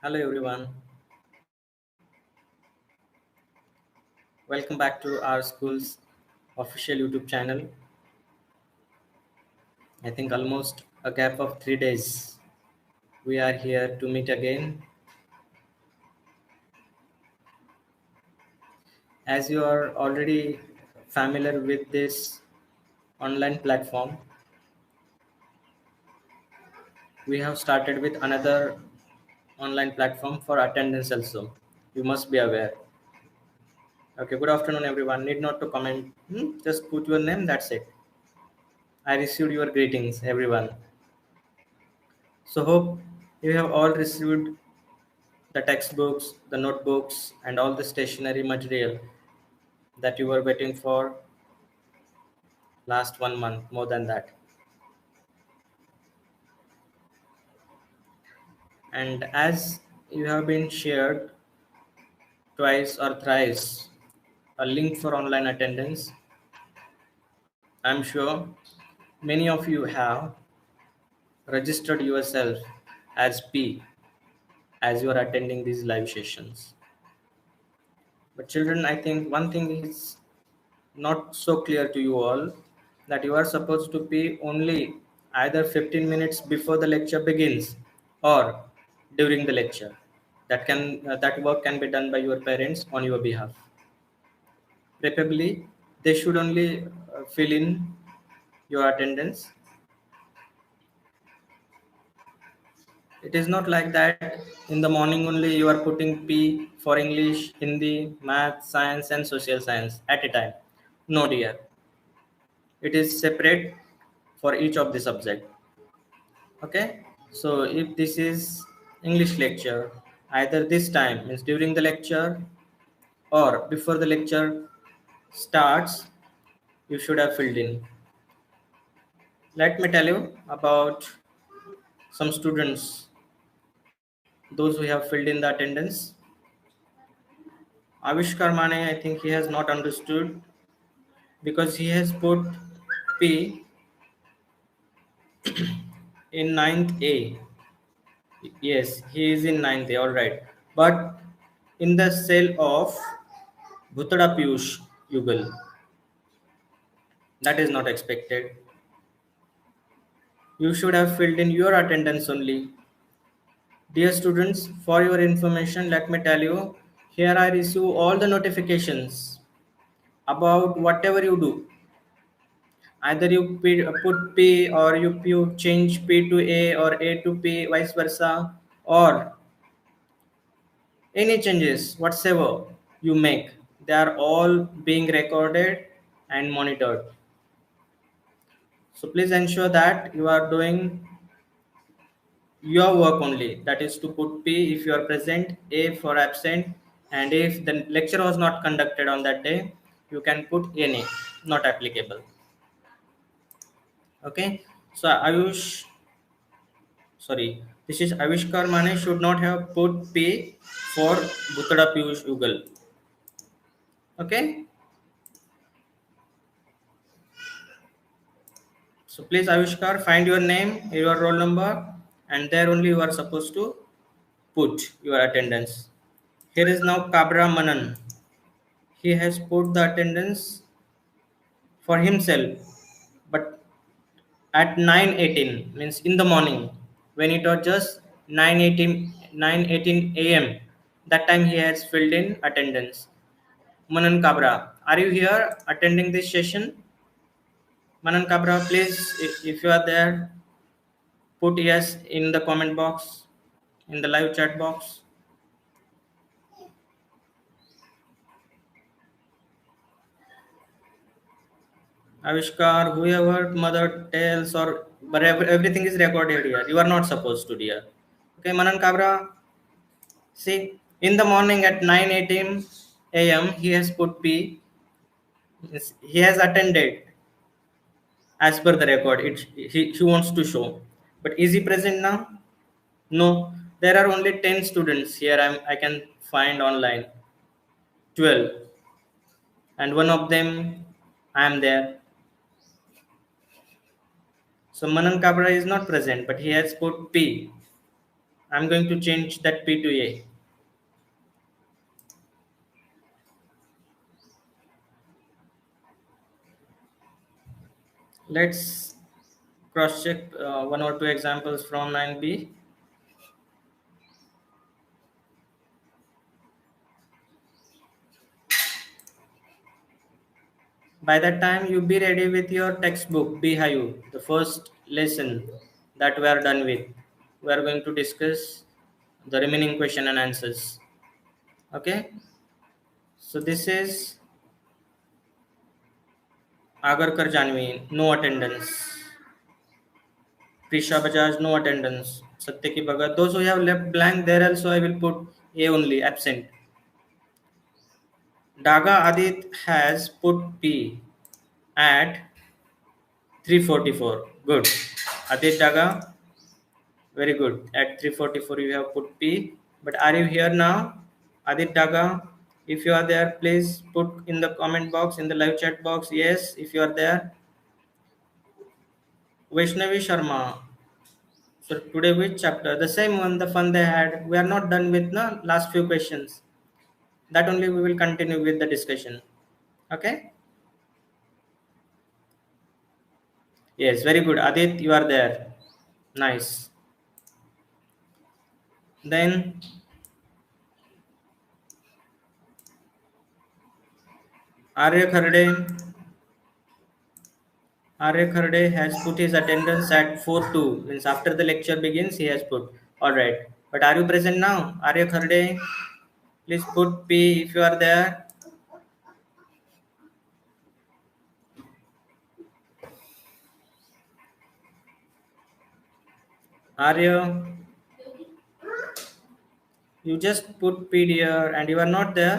Hello everyone, welcome back to our school's official YouTube channel. I think almost a gap of 3 days. We are here to meet again. As you are already familiar with this online platform, we have started with another online platform for attendance also. You must be aware. Okay, good afternoon everyone. Need not to comment. Just put your name, that's it. I received your greetings, everyone. So hope you have all received the textbooks, the notebooks, and all the stationery material that you were waiting for last 1 month, more than that. And as you have been shared twice or thrice a link for online attendance, I'm sure many of you have registered yourself as P as you are attending these live sessions. But children, I think one thing is not so clear to you all, that you are supposed to be only either 15 minutes before the lecture begins or during the lecture. That work can be done by your parents on your behalf. Preferably they should only fill in your attendance. It is not like that in the morning only you are putting P for English, Hindi, math, science and social science at a time. No dear, it is separate for each of the subject. Okay, so if this is English lecture, either this time means during the lecture or before the lecture starts, you should have filled in. Let me tell you about some students, those who have filled in the attendance. Avishkar Mane, I think he has not understood because he has put P in ninth A. Yes, he is in ninth A, all right. But in the cell of Bhutada Piyush Yugal, that is not expected. You should have filled in your attendance only. Dear students, for your information, let me tell you, here I receive all the notifications about whatever you do. Either you put P or you change P to A or A to P, vice versa, or any changes whatsoever you make, they are all being recorded and monitored. So please ensure that you are doing your work only, that is to put P if you are present, A for absent, and if the lecture was not conducted on that day, you can put NA, not applicable. Okay, so Ayush, sorry, this is Avishkar Mane should not have put P for Bhutada Piyush Ugal. Okay, so please Avishkar, find your name, your roll number, and there only you are supposed to put your attendance. Here is now Kabra Manan. He has put the attendance for himself, but at 9:18 means in the morning, when it was just 9:18 a.m. That time he has filled in attendance. Manan Kabra, are you here attending this session? Manan Kabra, please, if you are there, put yes in the comment box, in the live chat box. Avishkar, whoever mother tells or whatever, everything is recorded here. You are not supposed to, dear. Okay, Manan Kabra, see, in the morning at 9:18 a.m., he has put P. He has attended as per the record. He wants to show. But is he present now? No. There are only 10 students here. I can find online. 12. And one of them, I am there. So Manan Kabra is not present, but he has put P. I'm going to change that P to A. Let's cross check one or two examples from 9B. By that time, you be ready with your textbook, Bihayu, the first lesson that we are done with. We are going to discuss the remaining question and answers. Okay, so this is Agarkar Janvi, no attendance. Prisha Bajaj, no attendance. Satyaki Bhagat, those who have left blank, there also I will put A only, absent. Daga Adit has put P at 344. Good. Adit Daga, very good. At 344 you have put P. But are you here now? Adit Daga, if you are there, please put in the comment box, in the live chat box, yes, if you are there. Vaishnavi Sharma. So today which chapter? The same one, the fun they had. We are not done with the last few questions. That only we will continue with the discussion. Okay? Yes, very good. Adit, you are there. Nice. Then Arya Kharde. Arya Kharde has put his attendance at 4:2. Means after the lecture begins, he has put. Alright. But are you present now? Arya Kharde, please put P if you are there. Arya, you just put P dear and you are not there.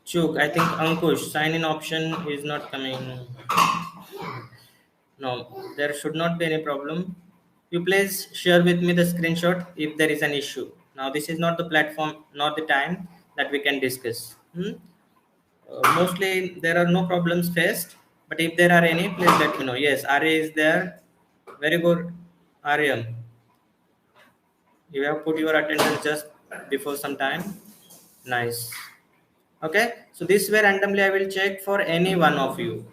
Chuk, I think Ankush, sign in option is not coming. No, there should not be any problem. You please share with me the screenshot if there is an issue. Now, this is not the platform, not the time that we can discuss. Mostly, there are no problems faced, but if there are any, please let me know. Yes, Arya is there. Very good, Arya. You have put your attendance just before some time. Nice. Okay, so this way randomly I will check for any one of you.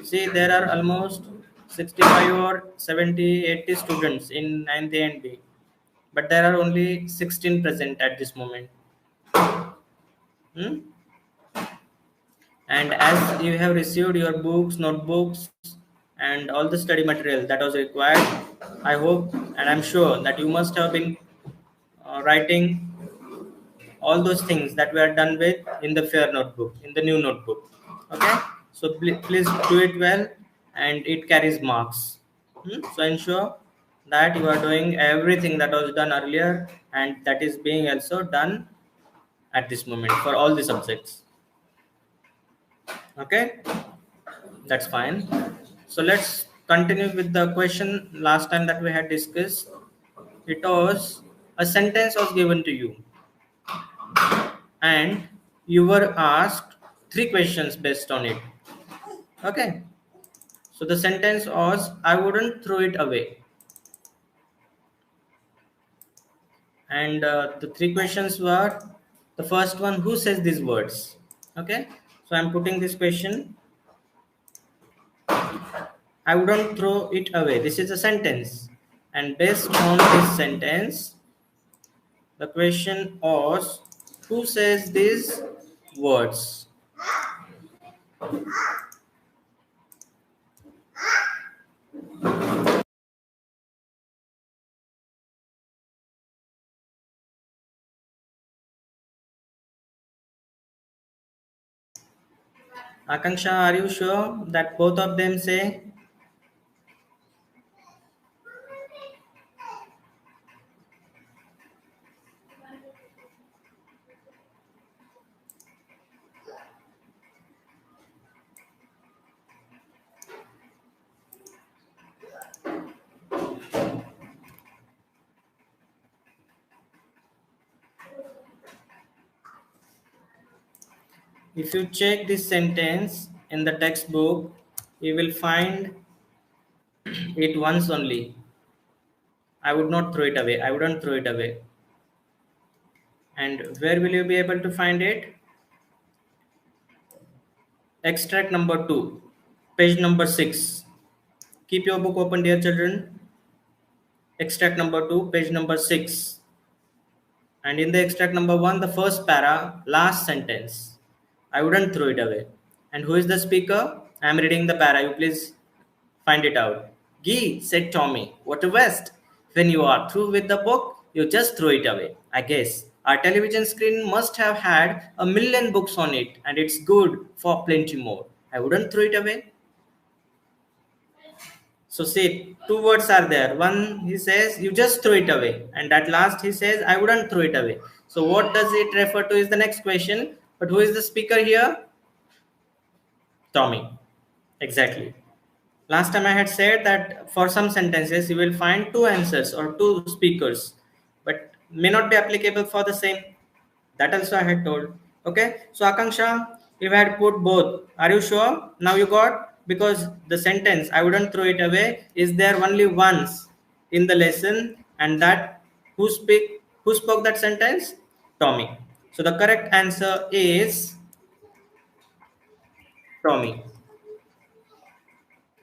See, there are almost 65 or 70, 80 students in 9th A and B, but there are only 16 present at this moment. Hmm? And as you have received your books, notebooks, and all the study material that was required, I hope and I'm sure that you must have been writing all those things that were done with in the fair notebook, in the new notebook. Okay, so please do it well and it carries marks. So ensure that you are doing everything that was done earlier and that is being also done at this moment for all the subjects. Okay, that's fine. So let's continue with the question last time that we had discussed. It was a sentence was given to you and you were asked three questions based on it. Okay, so the sentence was I wouldn't throw it away. And the three questions were the first one, who says these words? Okay, so I'm putting this question, I wouldn't throw it away. This is a sentence, and based on this sentence, the question was, who says these words? Akanksha, are you sure that both of them say? If you check this sentence in the textbook, you will find it once only. I would not throw it away. I wouldn't throw it away. And where will you be able to find it? Extract number 2, page number 6. Keep your book open, dear children. Extract number 2, page number 6. And in the extract number 1, the first para, last sentence. I wouldn't throw it away. And who is the speaker? I am reading the para. You please find it out. Gee, said Tommy, what a waste. When you are through with the book, you just throw it away. I guess our television screen must have had 1,000,000 books on it, and it's good for plenty more. I wouldn't throw it away. So see, two words are there. One, he says, you just throw it away. And at last he says, I wouldn't throw it away. So what does it refer to is the next question. But who is the speaker here? Tommy. Exactly. Last time I had said that for some sentences you will find two answers or two speakers, but may not be applicable for the same. That also I had told. Okay. So Akanksha, you had put both. Are you sure? Now you got? Because the sentence I wouldn't throw it away is there only once in the lesson, and that who spoke that sentence? Tommy. So the correct answer is Tommy.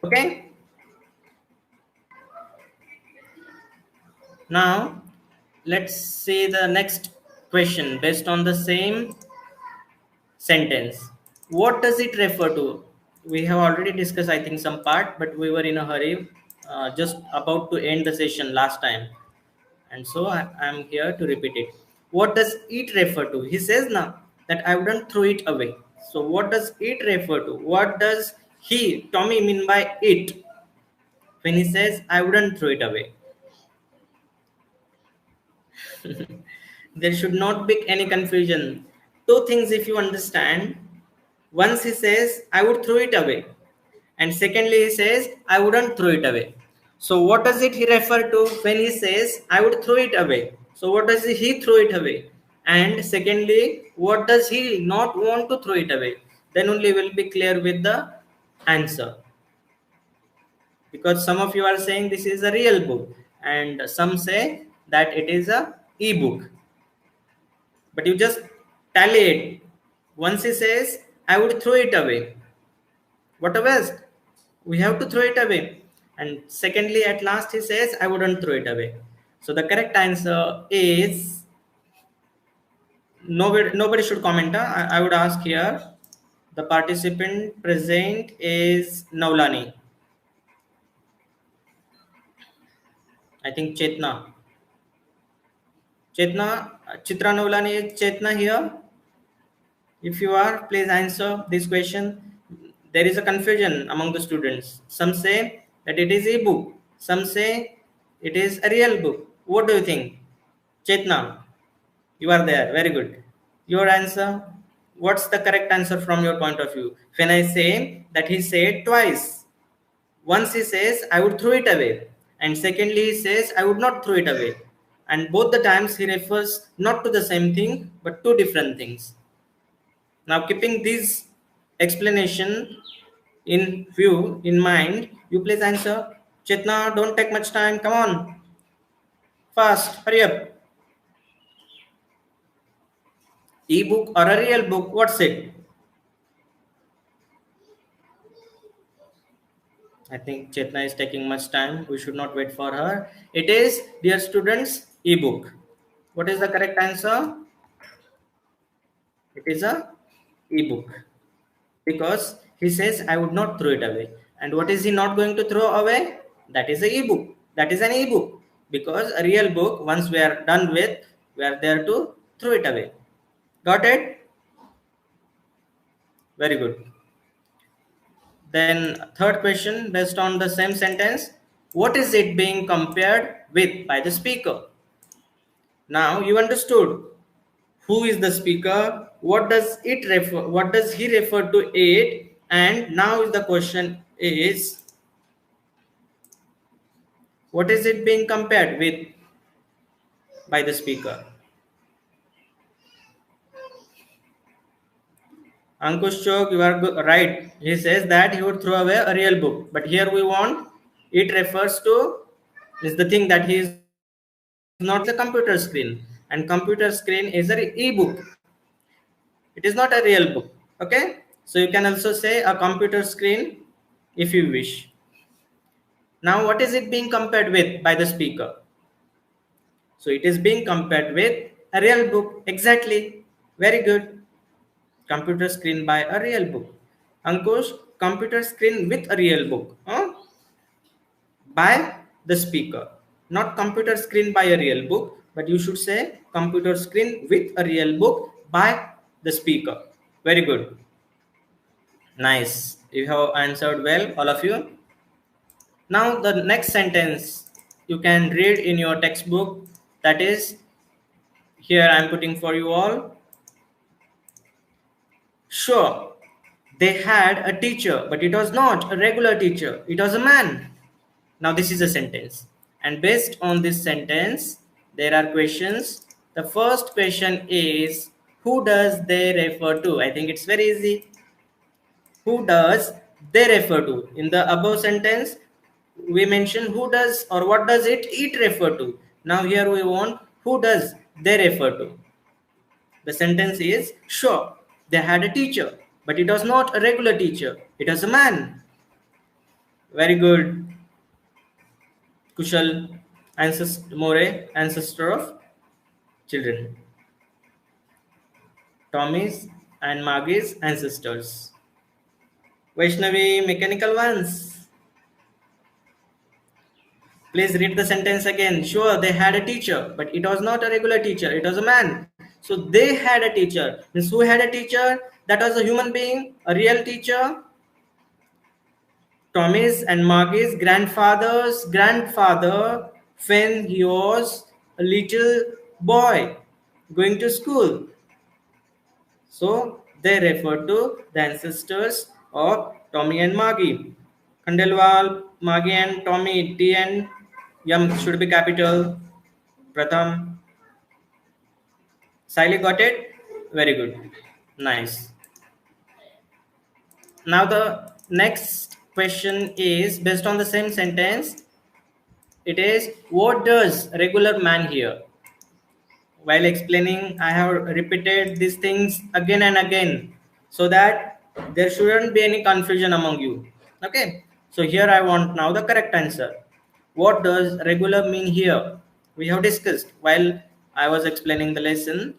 Okay. Now let's see the next question based on the same sentence. What does it refer to? We have already discussed, I think, some part, but we were in a hurry, just about to end the session last time, and so I am here to repeat it. What does it refer to? He says now that I wouldn't throw it away. So what does it refer to? What does he, Tommy, mean by it when he says I wouldn't throw it away? There should not be any confusion. Two things, if you understand. Once he says, I would throw it away. And secondly, he says, I wouldn't throw it away. So what does it he refer to when he says, I would throw it away? So what does he throw it away? And secondly, what does he not want to throw it away? Then only will be clear with the answer. Because some of you are saying this is a real book, and some say that it is a e-book. But you just tally it. Once he says, I would throw it away. What a waste. We have to throw it away. And secondly, at last he says, I wouldn't throw it away. So the correct answer is, nobody should comment. I would ask here, the participant present is Naulani. I think Chetna. Chitra Naulani is Chetna here? If you are, please answer this question. There is a confusion among the students. Some say that it is a book. Some say it is a real book. What do you think? Chetna, you are there. Very good. Your answer? What's the correct answer from your point of view? When I say that he said twice. Once he says, I would throw it away. And secondly, he says, I would not throw it away. And both the times he refers not to the same thing, but two different things. Now, keeping this explanation in view, in mind, you please answer. Chetna, don't take much time. Come on. Fast. Hurry up. E-book or a real book? What's it? I think Chetna is taking much time. We should not wait for her. It is, dear students, e-book. What is the correct answer? It is a e-book. Because he says, I would not throw it away. And what is he not going to throw away? That is an e-book. That is an e-book. Because a real book, once we are done with, we are there to throw it away. Got it? Very good. Then third question based on the same sentence. What is it being compared with by the speaker? Now you understood who is the speaker, what does he refer to it, and now the question is, what is it being compared with by the speaker? Ankush Chok, you are right. He says that he would throw away a real book. But here we want, it refers to, is the thing that he is not throwing away is a computer screen. And computer screen is an e-book. It is not a real book. Okay? So you can also say a computer screen if you wish. Now what is it being compared with by the speaker? So it is being compared with a real book. Exactly. Very good. Computer screen by a real book. Ankush, computer screen with a real book. Huh? By the speaker. Not computer screen by a real book, but you should say computer screen with a real book by the speaker. Very good. Nice. You have answered well, all of you. Now the next sentence you can read in your textbook, that is, here I am putting for you all. Sure, they had a teacher, but it was not a regular teacher. It was a man. Now this is a sentence. And based on this sentence, there are questions. The first question is, who does they refer to? I think it's very easy. Who does they refer to? In the above sentence, we mention who does or what does it refer to. Now here we want who does they refer to. The sentence is, sure, they had a teacher, but it was not a regular teacher. It was a man. Very good. Kushal, ancestor of children. Tommy's and Maggie's ancestors. Vaishnavi, mechanical ones. Please read the sentence again. Sure, they had a teacher, but it was not a regular teacher. It was a man. So they had a teacher. Means who had a teacher? That was a human being, a real teacher. Tommy's and Maggie's grandfather's grandfather when he was a little boy going to school. So they refer to the ancestors of Tommy and Maggie. Khandelwal, Maggie and Tommy, T and M should be capital. Pratham. Siley got it? Very good. Nice. Now the next question is based on the same sentence. It is, what does regular man here? While explaining, I have repeated these things again and again so that there shouldn't be any confusion among you. Okay, so here I want now the correct answer. What does regular mean here? We have discussed while I was explaining the lesson.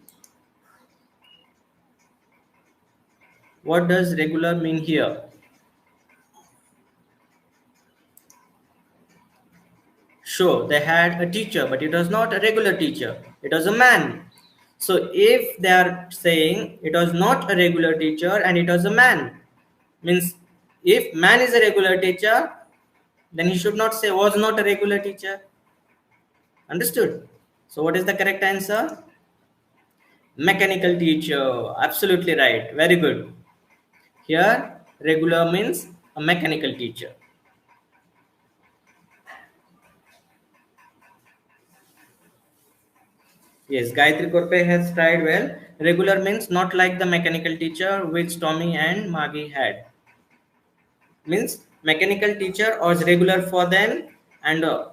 What does regular mean here? Sure, they had a teacher, but it was not a regular teacher. It was a man. So if they are saying it was not a regular teacher and it was a man, means if man is a regular teacher, then he should not say was not a regular teacher. Understood? So what is the correct answer? Mechanical teacher. Absolutely right. Very good. Here, regular means a mechanical teacher. Yes, Gayatri Korpe has tried well. Regular means not like the mechanical teacher which Tommy and Maggie had. Means mechanical teacher was regular for them, and a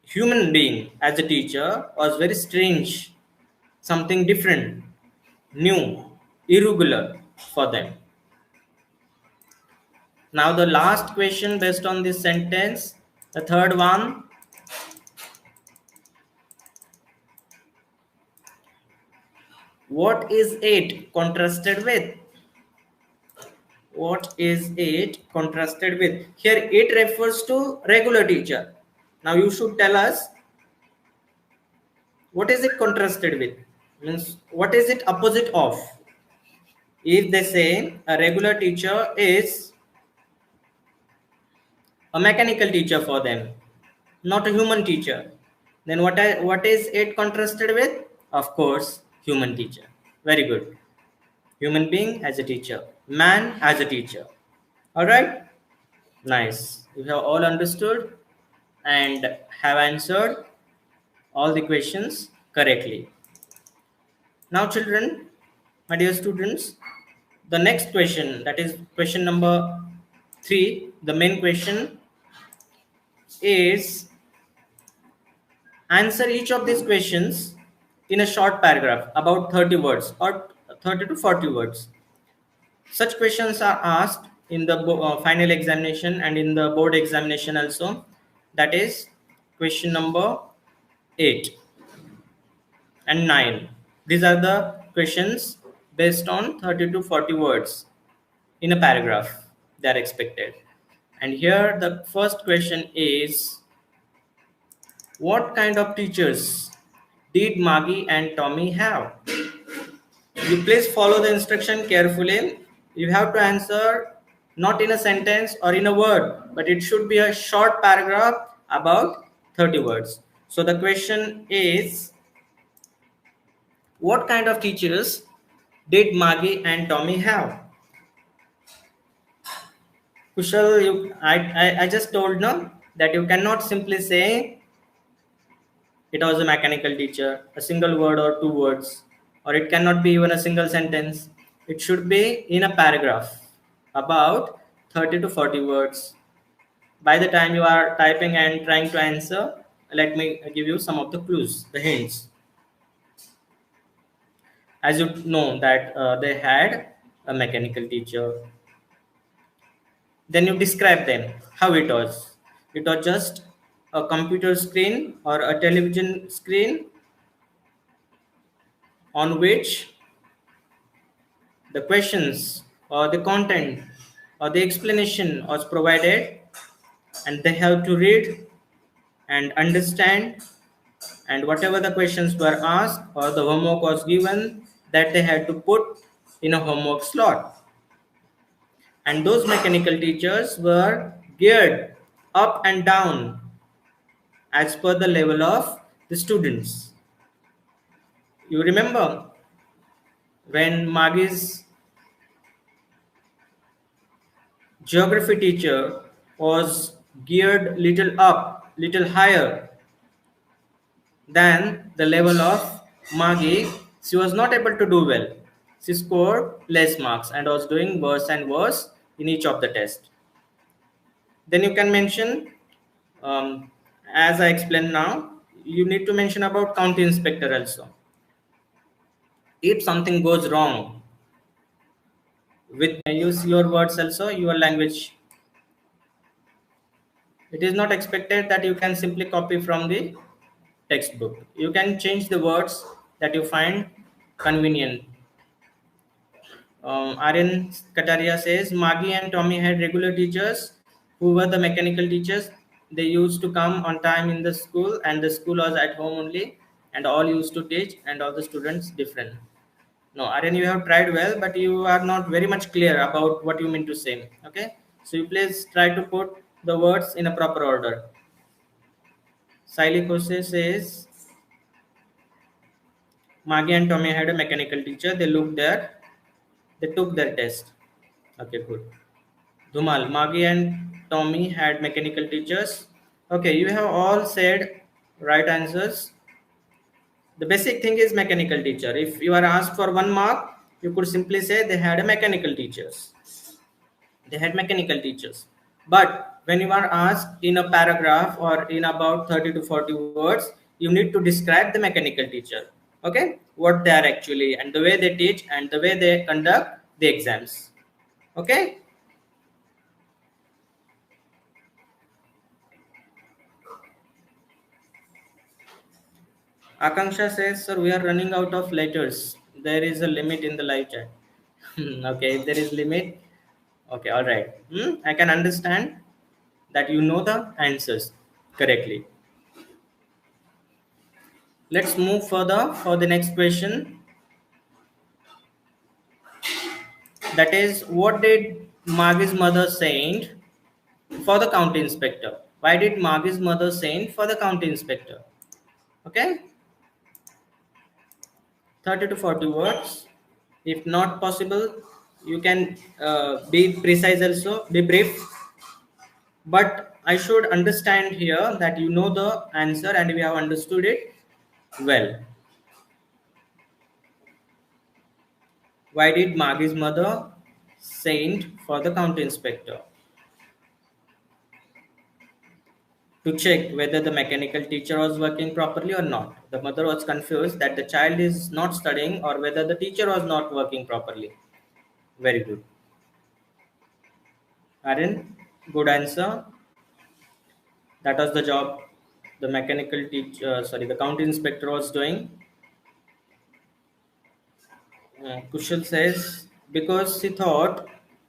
human being as a teacher was very strange, something different, new, irregular for them. Now the last question based on this sentence, the third one. What is it contrasted with? What is it contrasted with? Here it refers to regular teacher. Now you should tell us what is it contrasted with? Means what is it opposite of? If they say a regular teacher is a mechanical teacher for them, not a human teacher, then what is it contrasted with? Of course, human teacher. Very good. Human being as a teacher, man as a teacher. All right. Nice. You have all understood and have answered all the questions correctly. Now, children, my dear students, The next question, that is question number 3, the main question is answer each of these questions in a short paragraph about 30 words or 30 to 40 words. Such questions are asked in the final examination and in the board examination also. That is question number 8 and 9. These are the questions based on 30 to 40 words in a paragraph. They are expected. And here the first question is, what kind of teachers did Maggie and Tommy have? You please follow the instruction carefully. You have to answer not in a sentence or in a word, but it should be a short paragraph about 30 words. So the question is, what kind of teachers did Maggie and Tommy have? Kushal, I just told no that you cannot simply say it was a mechanical teacher, a single word or two words, or it cannot be even a single sentence. It should be in a paragraph about 30 to 40 words. By the time you are typing and trying to answer, let me give you some of the clues, the hints. As you know that they had a mechanical teacher. Then you describe them, how it was. It was just a computer screen or a television screen on which the questions or the content or the explanation was provided, and they have to read and understand, and whatever the questions were asked or the homework was given, that they had to put in a homework slot. And those mechanical teachers were geared up and down as per the level of the students. You remember when Maggie's geography teacher was geared little up, little higher than the level of Maggie, she was not able to do well. She scored less marks and was doing worse and worse in each of the tests. Then you can mention, as I explained now, you need to mention about county inspector also. If something goes wrong with use your words also, your language, it is not expected that you can simply copy from the textbook. You can change the words that you find convenient. Aryan Kataria says Maggie and Tommy had regular teachers who were the mechanical teachers. They used to come on time in the school, and the school was at home only, and all used to teach, and all the students different. No, Aryan, you have tried well, but you are not very much clear about what you mean to say. Okay, so you please try to put the words in a proper order. Siley Kose says Maggie and Tommy had a mechanical teacher. They took their test. Okay, good. Dhumal, Maggie and Tommy had mechanical teachers. Okay, you have all said right answers. The basic thing is mechanical teacher. If you are asked for 1 mark, you could simply say they had a mechanical teachers. They had mechanical teachers. But when you are asked in a paragraph or in about 30 to 40 words, you need to describe the mechanical teacher. Okay, what they are actually, and the way they teach, and the way they conduct the exams. Okay. Akanksha says, sir, we are running out of letters. There is a limit in the live chat. Okay, if there is limit, okay, all right. I can understand that you know the answers correctly. Let's move further for the next question. That is, what did Maggie's mother send for the county inspector? Why did Maggie's mother send for the county inspector? Okay, 30 to 40 words. If not possible, you can be precise also, be brief. But I should understand here that you know the answer and we have understood it well. Why did Maggie's mother sent for the county inspector to check whether the mechanical teacher was working properly or not. The mother was confused that the child is not studying or whether the teacher was not working properly. Very good. Aaron, good answer. That was the job the mechanical teacher, sorry, the county inspector was doing. Kushal says, because he thought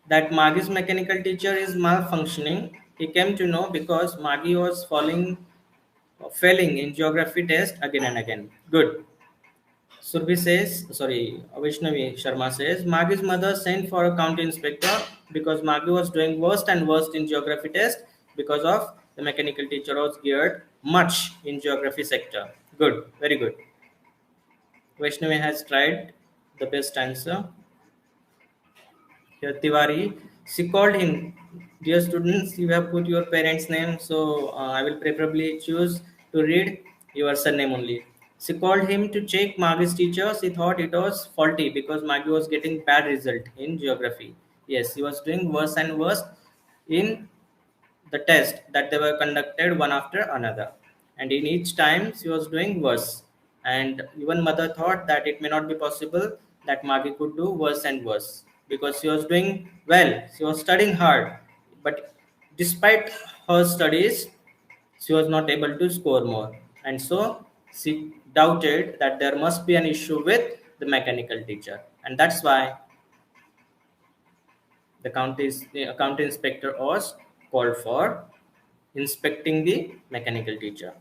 that Magi's mechanical teacher is malfunctioning, he came to know because Magi was failing in geography test again and again. Good. Surbi says, sorry, Vaishnavi Sharma says, Magi's mother sent for a county inspector because Magi was doing worst and worst in geography test because of the mechanical teacher was geared much in geography sector. Good, very good. Vaishnavi has tried the best answer. Here, Tiwari, she called him. Dear students, you have put your parents' name, so I will preferably choose to read your surname only. She called him to check Magi's teacher. She thought it was faulty because Magi was getting bad result in geography. Yes, he was doing worse and worse in the test that they were conducted one after another, and in each time she was doing worse, and even mother thought that it may not be possible that Magi could do worse and worse because she was doing well, she was studying hard, but despite her studies she was not able to score more, and so she doubted that there must be an issue with the mechanical teacher, and that's why the county inspector was called for inspecting the mechanical teacher.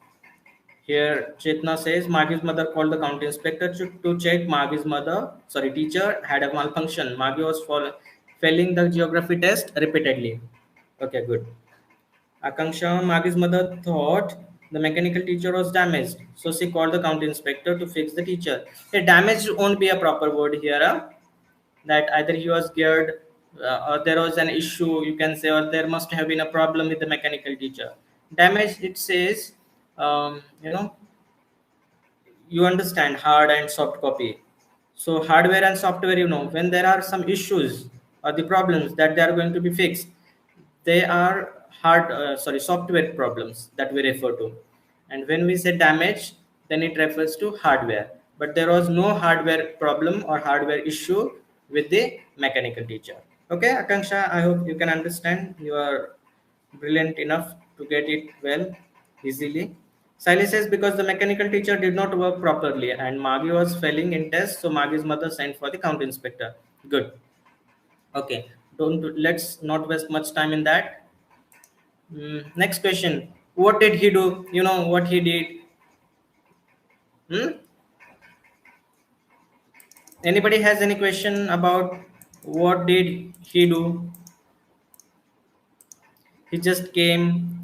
Here, Chetna says Magi's mother called the county inspector to check Magi's teacher had a malfunction. Magi was failing the geography test repeatedly. Okay, good. Akanksha, Magi's mother thought the mechanical teacher was damaged, so she called the county inspector to fix the teacher. A damaged won't be a proper word here. That either he was geared or there was an issue, you can say, or there must have been a problem with the mechanical teacher. Damage, it says, you know, you understand hard and soft copy. So hardware and software, when there are some issues or the problems that they are going to be fixed, they are software problems that we refer to. And when we say damage, then it refers to hardware, but there was no hardware problem or hardware issue with the mechanical teacher. Okay, Akanksha, I hope you can understand. You are brilliant enough to get it well easily. Sally says because the mechanical teacher did not work properly and Magi was failing in tests, so Magi's mother sent for the county inspector. Good. Okay, don't let's not waste much time in that. Next question. What did he do? You know what he did? Hmm? Anybody has any question about what did he do? He just came,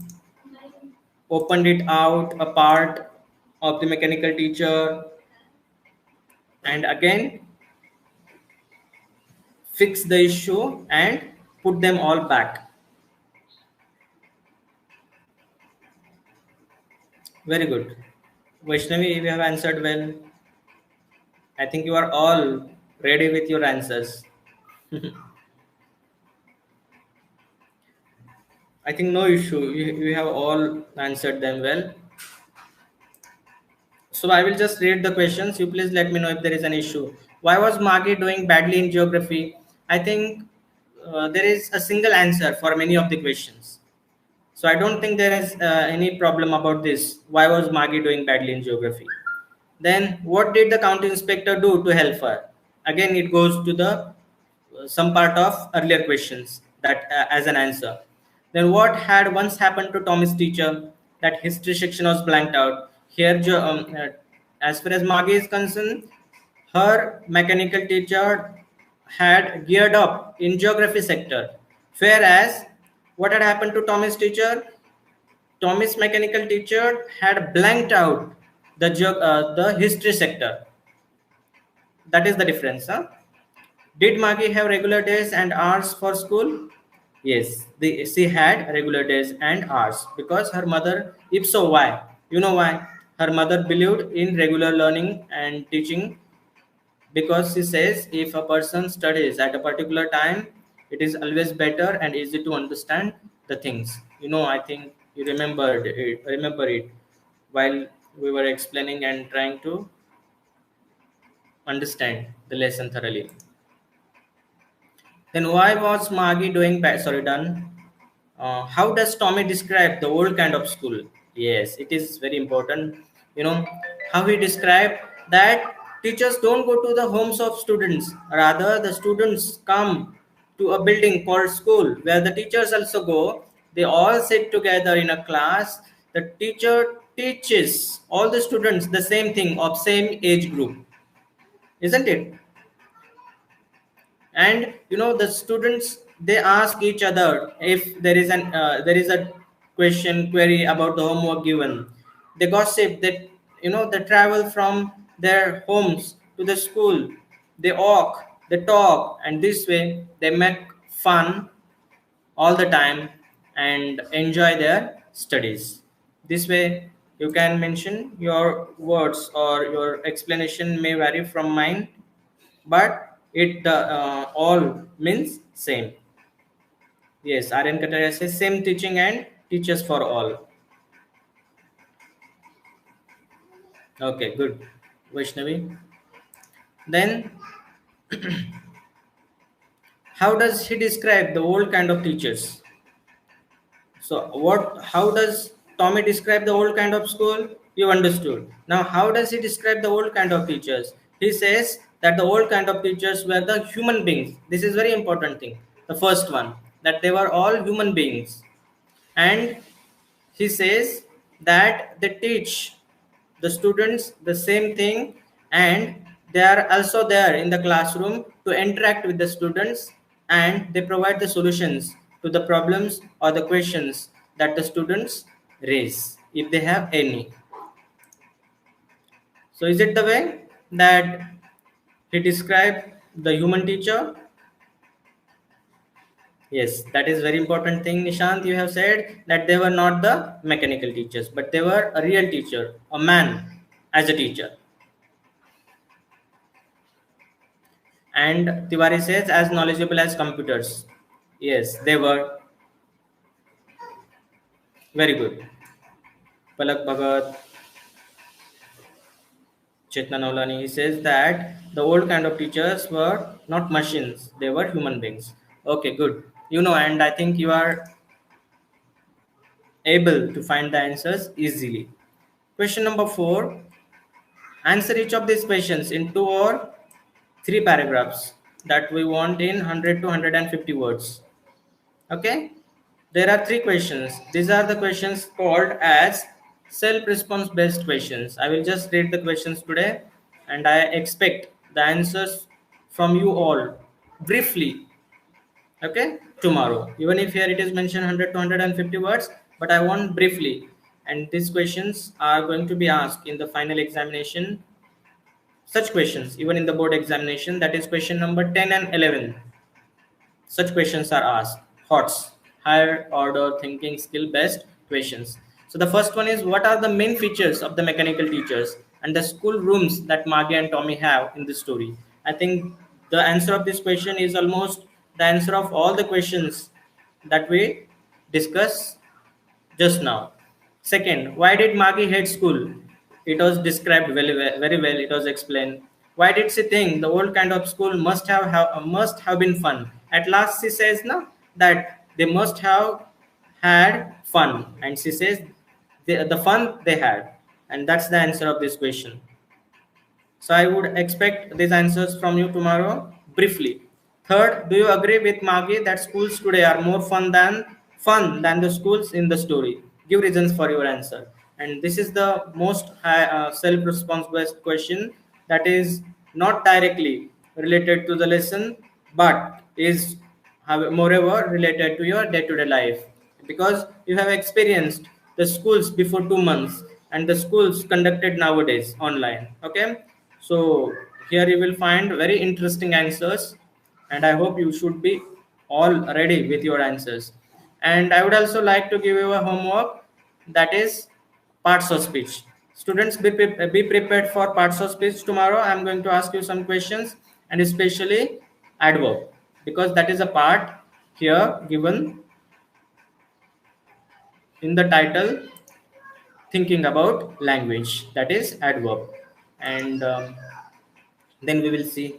opened it out, a part of the mechanical teacher, and again fix the issue and put them all back. Very good. Vaishnavi, you have answered well. I think you are all ready with your answers. I think no issue. You have all answered them well. So I will just read the questions. You please let me know if there is an issue. Why was Magi doing badly in geography? I think there is a single answer for many of the questions. So I don't think there is any problem about this. Why was Magi doing badly in geography? Then what did the county inspector do to help her? Again, it goes to the some part of earlier questions that as an answer. Then what had once happened to Tommy's teacher? That history section was blanked out. Here, as far as Magi is concerned, her mechanical teacher had geared up in geography sector, whereas what had happened to Tommy's teacher? Tommy's mechanical teacher had blanked out the history sector. That is the difference. Huh? Did Magi have regular days and hours for school? Yes, she had regular days and hours because her mother, if so, why? You know why? Her mother believed in regular learning and teaching because she says if a person studies at a particular time, It is always better and easy to understand the things. I think you remember it while we were explaining and trying to understand the lesson thoroughly. Then why was Maggie doing bad? Sorry, done. How does Tommy describe the old kind of school? Yes, it is very important. You know how he described that teachers don't go to the homes of students. Rather, the students come to a building called school where the teachers also go. They all sit together in a class. The teacher teaches all the students the same thing of same age group, isn't it? And the students, they ask each other if there is a question query about the homework given. They gossip that they travel from their homes to the school. They walk, they talk, and this way they make fun all the time and enjoy their studies. This way you can mention your words or your explanation may vary from mine, but it all means same. Yes, Aryan Kataria says same teaching and teachers for all. Okay, good. Vaishnavi. Then, how does he describe the old kind of teachers? So, how does Tommy describe the old kind of school? You understood. Now, how does he describe the old kind of teachers? He says that the old kind of teachers were the human beings. This is very important thing. The first one, that they were all human beings. And he says that they teach the students the same thing, and they are also there in the classroom to interact with the students, and they provide the solutions to the problems or the questions that the students raise if they have any. So is it the way that he described the human teacher? Yes, that is very important thing, Nishant. You have said that they were not the mechanical teachers, but they were a real teacher, a man as a teacher. And Tiwari says as knowledgeable as computers. Yes, they were very good. Palak Bhagat, Chetna Naulani, he says that the old kind of teachers were not machines, they were human beings. Okay, good. And I think you are able to find the answers easily. Question number 4. Answer each of these questions in 2 or 3 paragraphs that we want in 100 to 150 words. Okay? There are 3 questions. These are the questions called as self-response based questions. I will just read the questions today, and I expect the answers from you all briefly. Okay? Tomorrow. Even if here it is mentioned 100 to 150 words, but I want briefly. And these questions are going to be asked in the final examination. Such questions, even in the board examination, that is question number 10 and 11. Such questions are asked. HOTS, higher order thinking skill based questions. So the first one is, what are the main features of the mechanical teachers and the school rooms that Maggie and Tommy have in this story? I think the answer of this question is almost the answer of all the questions that we discuss just now. Second, why did Maggie hate school? It was described very well. It was explained. Why did she think the old kind of school must have been fun? At last, she says no, that they must have had fun, and she says the fun they had, and that's the answer of this question. So I would expect these answers from you tomorrow briefly. Third, do you agree with Maggie that schools today are more fun than the schools in the story? Give reasons for your answer. And this is the most self-response based question that is not directly related to the lesson, but is moreover related to your day-to-day life, because you have experienced the schools before 2 months and the schools conducted nowadays online. Okay, so here you will find very interesting answers, and I hope you should be all ready with your answers. And I would also like to give you a homework, that is parts of speech. Students, be prepared for parts of speech tomorrow. I'm going to ask you some questions, and especially adverb, because that is a part here given in the title, thinking about language, that is adverb. And then we will see.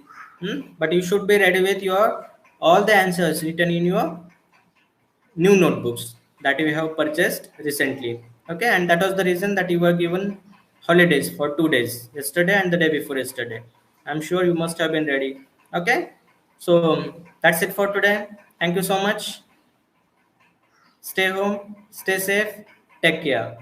But you should be ready with your all the answers written in your new notebooks that you have purchased recently. Okay, and that was the reason that you were given holidays for 2 days, yesterday and the day before yesterday. I'm sure you must have been ready. Okay, so that's it for today. Thank you so much. Stay home, stay safe, take care.